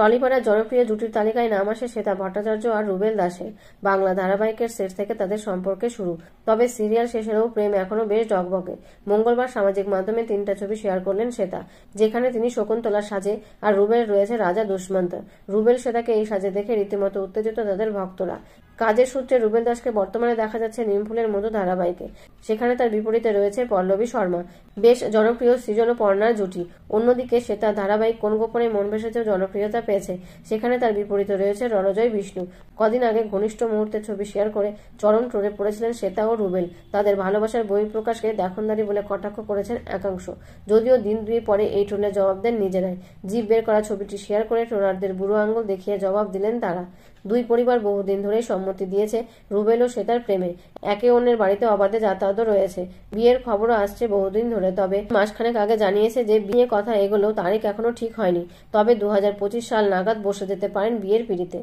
টলিপাড়ার জনপ্রিয় জুটির তালিকায় নাম আসে শ্বেতা ভট্টাচার্য আর রুবেল দাসের। বাংলা ধারাবাহিকের সেট থেকে তাদের সম্পর্কে শুরু, তবে সিরিয়াল শেষেরও প্রেম এখনো বেশ ডগবগে। মঙ্গলবার সামাজিক মাধ্যমে 3টা ছবি শেয়ার করলেন শ্বেতা, যেখানে তিনি শকুন্তলার সাজে আর রুবেল রয়েছে রাজা দুষ্মন্ত। রুবেল শ্বেতাকে এই সাজে দেখে রীতিমতো উত্তেজিত তাদের ভক্তরা। কাজের সূত্রে রুবেল দাসকে বর্তমানে দেখা যাচ্ছে নিমফুলের মতো ধারাবাহিকে, সেখানে তার বিপরীতে রয়েছে পল্লবী শর্মা, বেশ জনপ্রিয় সৃজন ও পর্ণার জুটি। অন্যদিকে শ্বেতা ধারাবাহিক কোন গোপনে মন ভেসেছেও জনপ্রিয়তা পেয়েছে, সেখানে তার বিপরীতে রয়েছে রণজয় বিষ্ণু। কদিন আগে ঘনিষ্ঠ মুহূর্তের ছবি শেয়ার করে চরম ট্রোলে পড়েছিলেন শ্বেতা ও রুবেল। তাদের ভালোবাসার বহিঃপ্রকাশকে দেখনদারি বলে কটাক্ষ করেছেন একাংশ, যদিও দিন দুই পরে এই ট্রোলের জবাব দেন নিজেরাই। জিভ বের করা ছবিটি শেয়ার করে ট্রোলারদের বুড়ো আঙুল দেখিয়ে জবাব দিলেন তারা। দুই পরিবার বহুদিন ধরেই সম্মতি দিয়েছে রুবেল ও শ্বেতার প্রেমে, একে অন্যের বাড়িতে অবাধে যাতায়াতও রয়েছে। বিয়ের খবরও আসছে বহুদিন ধরে, তবে মাসখানেক আগে জানিয়েছে যে বিয়ে কথা এগোলেও তারিখ এখনো ঠিক হয়নি, তবে 2025 সাল নাগাদ বসে যেতে পারেন বিয়ের পিঁড়িতে।